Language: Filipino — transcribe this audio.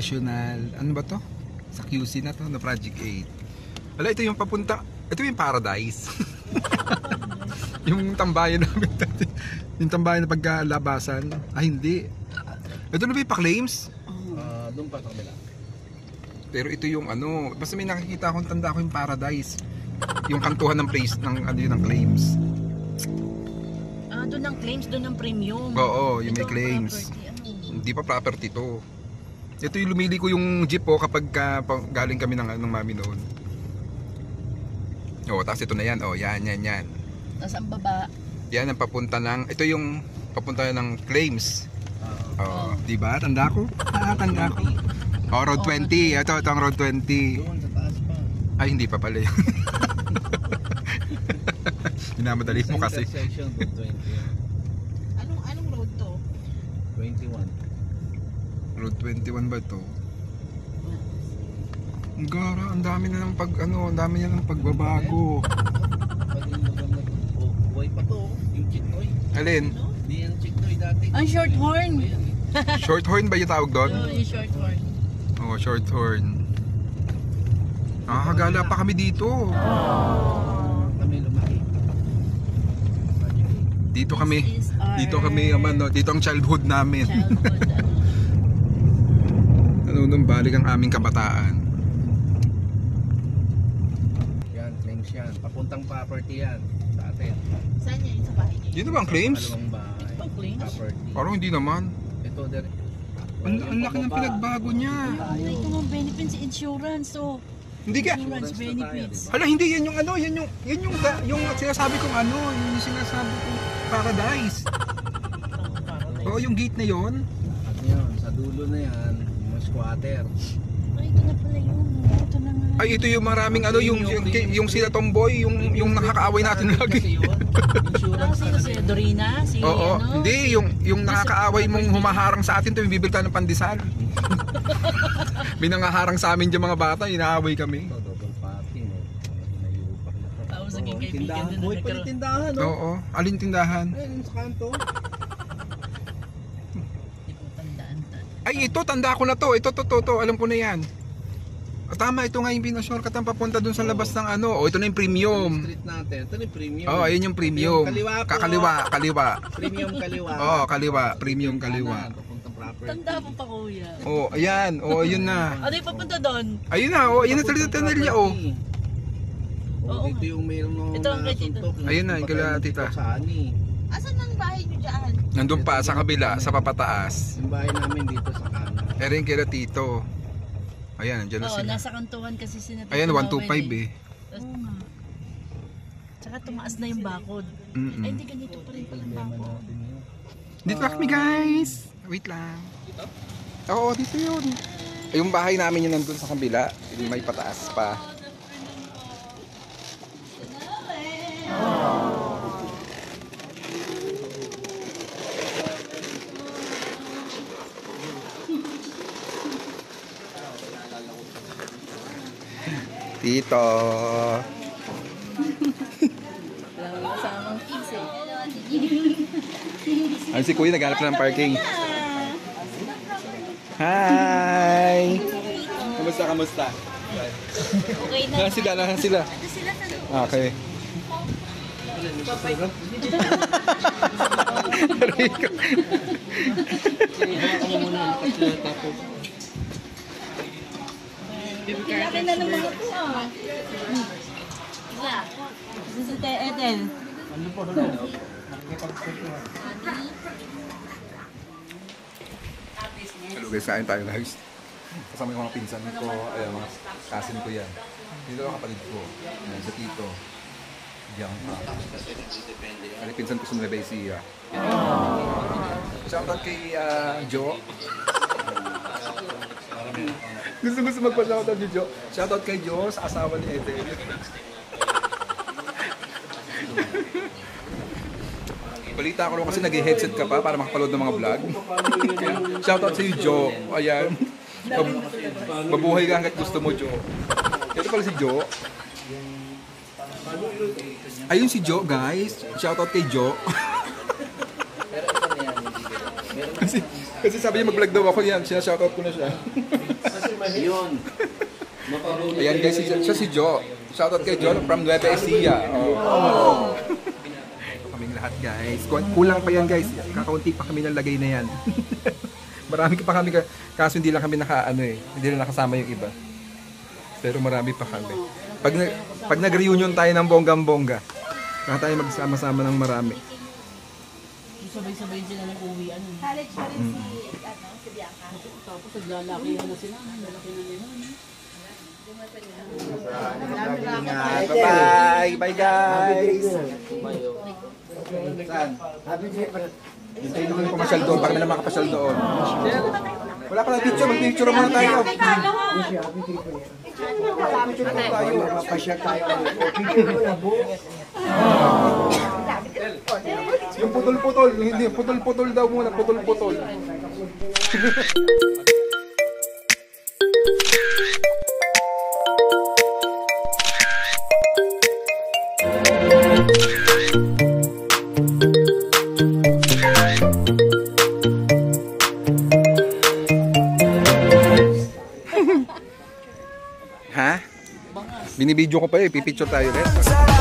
National, ano ba to? Sa QC na to, na Project 8. Wala, ito yung papunta, ito yung Paradise. Yung tambayan namin dati. Yung tambayan na pagkalabasan. Ah, hindi. Ito na ba yung pa-claims? Doon pa sa kabila. Pero ito yung ano, basta may nakikita akong tanda ko yung Paradise. Yung kantuhan ng place ng ano yun, ng claims. Doon ang claims, doon ang premium. Oo, yung Ito may ang claims. property, Hindi pa property to. Ito yung lumili ko yung jeep po kapag galing kami ng mami noon. Oh, tapos ito na yan. Oh, yan. Tapos ang baba. Yan ang papunta ng, ito yung papunta ng claims. Oh, di ba? Tanda ko. Tanda ko. Oh, Road 20. Ito ang Road 20. Doon sa taas pa. Ay, hindi pa pala yun. Minamadali mo kasi. Intersection, Road 20. Anong road to? 21. Road 21 ba ito? Ang gara, ang dami na ng ang dami na ng pagbabago. Buhay pa to, yung chiknoy. Alin? Di yan chiknoy dati. Ang short horn. Short horn ba yung tawag doon? Yung short horn. Oh, short horn. Nakakagala pa kami dito. Kami lumaki. Dito kami. This is our Dito kami, dito ang childhood namin. childhood. Nung balik ang aming kabataan. Yan, claims yan. Papuntang property yan sa atin. Saan yan? Sa bahay niya? Yun ba ang claims? Pangalawang bahay. Ito bang claims? Property. Parang hindi naman. Ito, dire. Ang laki ng pinagbago niya. Ito mga benefits insurance. So, Hindi ka. insurance benefits. Hala, hindi yan yung yung sinasabi kong yung sinasabi kong Paradise. Oo, yung gate na yon. Ano yun, sa dulo na yan, yung squatter. Ay, ito na pala yun. Ito na nga. Ay, ito yung maraming yung sila Tomboy, yung nakakaaway natin lagi. Kasi yun, insurance Sino si Dorina? Si Oo, ano? hindi yung nakakaaway mong humaharang sa atin, tuwing bibigta ng pandesal. Binangaharang sa amin yung mga bata, inaaway kami. Ito, double party, no? Nayupak na to. Tapos naging kaibigan Tindahan. din na Buhay pa nagkaroon. yung tindahan, no? Oo, alin tindahan? Ayun, sa kanto. Hindi ko tandaan. Ay, ito, tanda ko na to. Ito, alam ko na yan. Tama, ito nga yung pinashortcut ang papunta dun sa labas ng ito na yung premium. Street natin. Ito na yung premium. Oo, ayun yung premium. Kaliwa po. Kaliwa. Premium kaliwa. Oo, kaliwa. Premium kaliwa. Papuntang property. Tanda mo pa kuya. Oo, ayan. Oo, yun na. Ano yung papunta doon? Ayun na, ayun na talaga tanilya, Oo Ito yung mayroong Ito ang kay tita. Ayun na, yung kila tita. Sa ani. Asan ang bahay niyo dyan? Nandun pa, sa kabila, sa papataas. Yung bahay namin dito sa kanan. Erin kila tito. Ayan, nandiyan na Oo, sila. nasa kantuhan kasi sinabi. Ayan, 125 eh. Oo nga. Tsaka tumaas na yung bakod. Mm-mm. Ay, hindi ganito pa rin palang bakod. Dito na kami, guys. Wait lang. Oo, dito yun. Yung bahay namin yun nandun sa kabila. Yung may pataas pa. Tito. Walang kasamang kids eh. Ano si Kuya, naghanap na ng parking. Hi! Kamusta? Okay na. Nasaan sila? Ito sila sa loob. Okay. Rico. Laki na ng mga ito ah. Isa. Isa si Ethel. Hello guys, kain tayo guys. Kasama yung mga pinsan ko, mga cousin ko yan. Dito ang kapatid ko, sa tito. Diyan pa. Ano pinsan ko sa Nueva Ecija. Shoutout kay Jo. Gusto magpa-shoutout ni Jo. Shoutout kay Jo sa asawa ni Ethel. Balita ko lang kasi nag-headset ka pa para makapaload ng mga vlog. Kaya, shoutout sa iyo, Jo. Ayan. Mabuhay ka hanggat gusto mo, Jo. Ito pala si Jo. Ayun si Jo, guys. Shoutout kay Jo. Kasi sabi niya mag-vlog daw ako yan. Sinashoutout ko na siya. Yun. Ayan guys, siya si Jo. Shoutout kay Jo from Nueva Ecija. Oh. Kaming lahat guys. Kulang pa yan guys. Kakaunti pa kami ng lagay na yan. Marami pa kami. Kaso hindi lang kami hindi lang nakasama yung iba. Pero marami pa kami. Pag nag-reunion tayo ng bonggang-bongga, kaya tayo magsama-sama ng marami. Sabay-sabay sila ng uwian. College pa rin si Bianca. Tapos naglalaki na sila. Naglalaki na nila. Bye-bye! Bye guys! Saan? Hintayin naman yung pumasyal doon. Baka may na makapasyal doon. Wala pa na picture. Mag-picture muna tayo. Picture muna tayo. Papasyal tayo. Picture mo na po. Yung putol-putol. Hindi, putol-putol daw muna. Putol-putol. Ha? Binibidyo ko pa pipicture tayo rin.